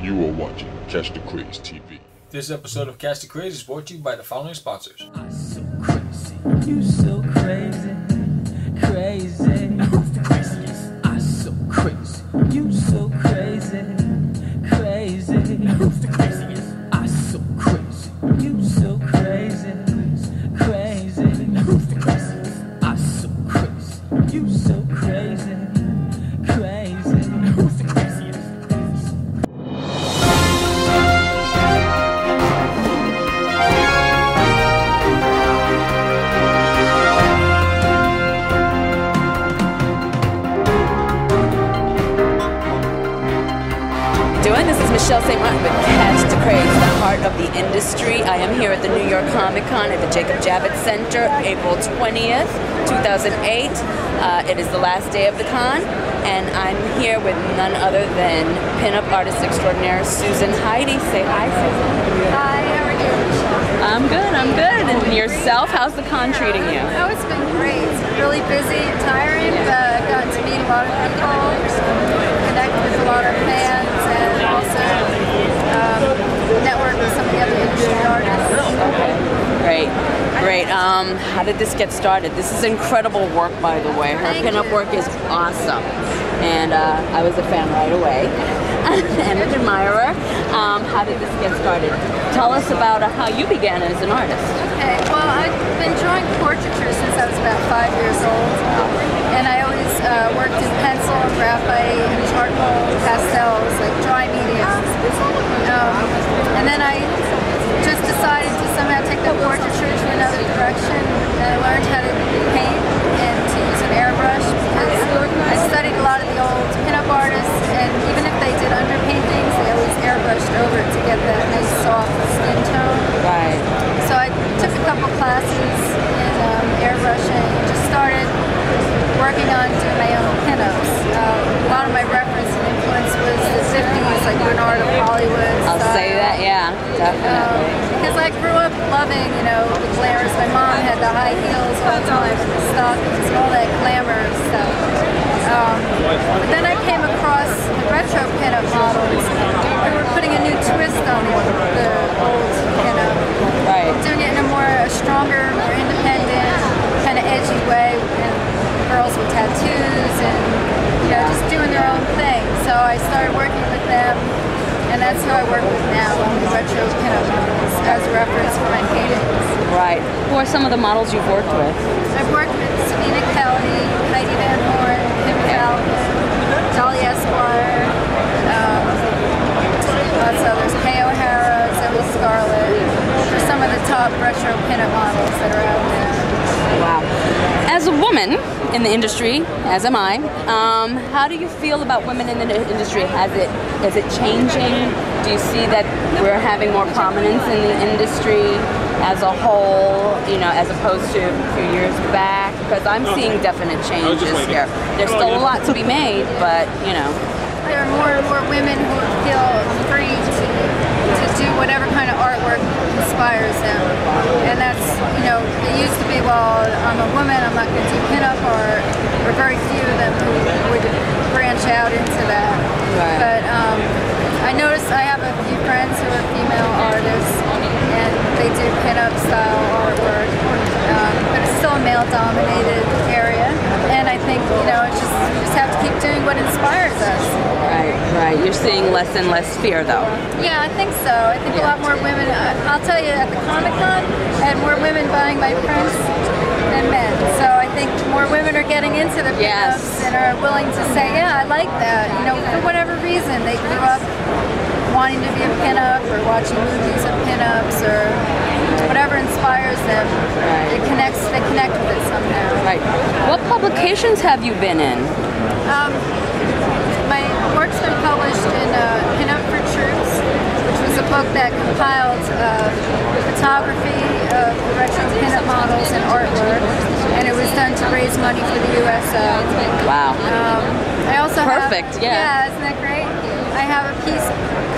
You are watching Catch the Craze TV. This episode of Catch the Craze is brought to you by the following sponsors. I'm so crazy, you so crazy, crazy. Who's the craziest? I'm so crazy, you so crazy, crazy. Who's the craziest? I'm so crazy, you so crazy, crazy. Who's the craziest? I'm so crazy, you so crazy, crazy. Who's the craziest? This is Michelle St. Martin with Catch the Craze, the heart of the industry. I am here at the New York Comic Con at the Jacob Javits Center, April 20th, 2008. It is the last day of the con, and I'm here with none other than pinup artist extraordinaire Susan Heidi. Say hi, Susan. Hi, how are you, Michelle? I'm good, I'm good. And yourself, how's the con treating you? Oh, it's been great. It's really busy and tiring, but I've gotten to meet a lot of people, connect with a lot of fans, and also network with some of the other industry artists. Okay, great, great. How did this get started? This is incredible work, by the way. Her pinup work is awesome, and I was a fan right away and an admirer. How did this get started? Tell us about how you began as an artist. Okay, well, I've been drawing portraiture since I was about 5 years old, and I always worked in pencil, graphite, and charcoal, pastels, like dry mediums. And then I just decided to somehow take the portraiture to another direction, and I learned how to paint and to use an airbrush, because I studied a lot of the old pinup artists, and even if they did underpaintings, they always airbrushed over it to get that nice soft skin tone. Right. So I took a couple classes in airbrushing and just started working on doing my own pinups. A lot of my reference and influence was the 50s, like Bernard of Hollywood. I'll say that, yeah, definitely. Because I grew up loving, you know, the glamours. My mom had the high heels all the time and the stockings and all that glamour stuff. But then I came across the retro pinup models. They were putting a new twist on the old pinup. Right. Doing it in a more stronger, more independent, kind of edgy way. And girls with tattoos and, you know, just doing their own thing. So I started working with them, and that's who I work with now, the retro pinup models, as a reference for my paintings. Right. Who are some of the models you've worked with? I've worked with Sabina Kelly, Heidi Van Horn, Kim Falcon, Dolly Esquire, lots of others, Kay O'Hara, Zoe Scarlett. For some of the top retro pinup models that are out there. Wow. As a woman in the industry, as am I, how do you feel about women in the industry? Is it changing? Do you see that we're having more prominence in the industry as a whole, you know, as opposed to a few years back? Because I'm seeing definite changes here. There's still a lot to be made, but, you know. There are more and more women who feel free to do whatever kind of artwork inspires them. And that's, you know, it used to be, well, I'm a woman, I'm not going to do pinup art, or very few of them who would branch out into that. Right. But I noticed I have a few friends who are female artists, and they do pinup style artwork, but it's still a male-dominated area. And I think, you know, it's just, we just have to keep doing what inspires us. Right, right. You're seeing less and less fear, though. Yeah, I think so. I think a lot more women, I'll tell you, at the Comic-Con, I had more women buying my prints than men. So I think more women are getting into the pinups and are willing to say, yeah, I like that. You know, for whatever reason, they grew up wanting to be a pinup or watching movies of pinups or whatever inspires them. Right. They connect with it somehow. Right. What publications have you been in? My work's been published in Pinup for Troops, which was a book that compiled photography of the retro pinup models and artwork, and it was done to raise money for the USO. Wow. I also Perfect, have, yeah, isn't that great? I have a piece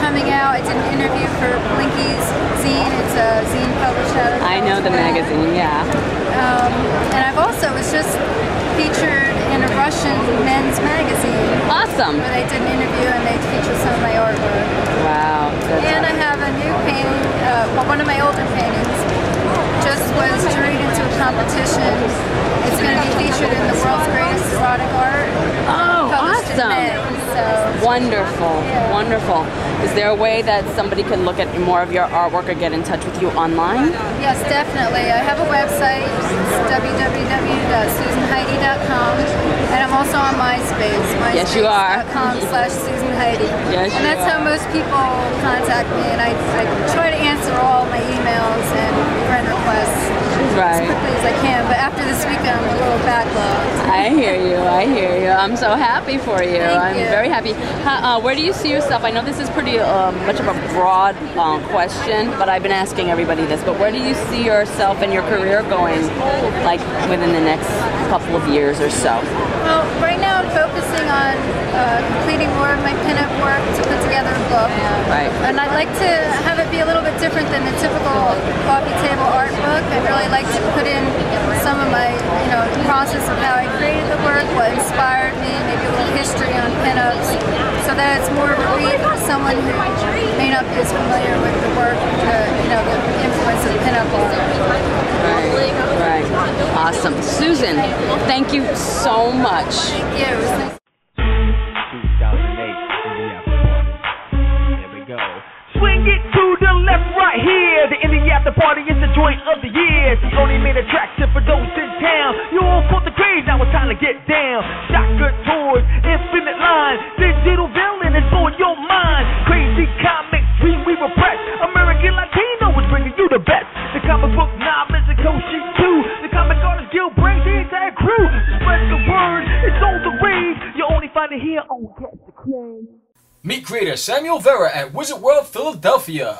coming out. I did an interview for Blinky's zine. It's a zine published out of I know the magazine, yeah. And I've also was just featured in a Russian men's magazine. Awesome. Where they did an interview and they featured some of my artwork. Wow. Wonderful, Yeah. wonderful. Is there a way that somebody can look at more of your artwork or get in touch with you online? Yes, definitely. I have a website. It's www.susanheidi.com, and I'm also on MySpace. Yes, you are. MySpace.com/SusanHeidi. Yes, and that's how most people contact me, and I try to answer all my emails and friend requests as Right. quickly as I can. But after this weekend, I'm a little backlogged. I hear you. I hear you. I'm so happy for you. Thank I'm you. very happy. Where do you see yourself? I know this is pretty much of a broad question, but I've been asking everybody this. But where do you see yourself and your career going, like within the next couple of years or so? Well, right now I'm focusing on completing more of my pinup work to put together a book. Right. And I'd like to have it be a little bit different than the typical coffee table art book. I'd really like to put in some of my, process of how I created the work, what inspired me, maybe a little history on pinups, so that it's more of a read for someone who may not be as familiar with the work, the influence of pinup art. Right. Awesome. Susan, thank you so much. Thank you. It was nice. 2008 in the after party. Here we go. Swing it to the left right here. The in the after party is the joint of the year. It's the only main attraction for those in town. You all caught the craze, now it's time to get down. Shotgun tours, infinite line. Digital villain is blowing your mind. Crazy comics, dream we repress. American Latino is bringing you the best. The comic book novelist and Koshi too. The comic artist guild brings the entire crew. Spread the word, it's all the rage. You only find it here on Catch the Craze. Meet creator Samuel Vera at Wizard World Philadelphia.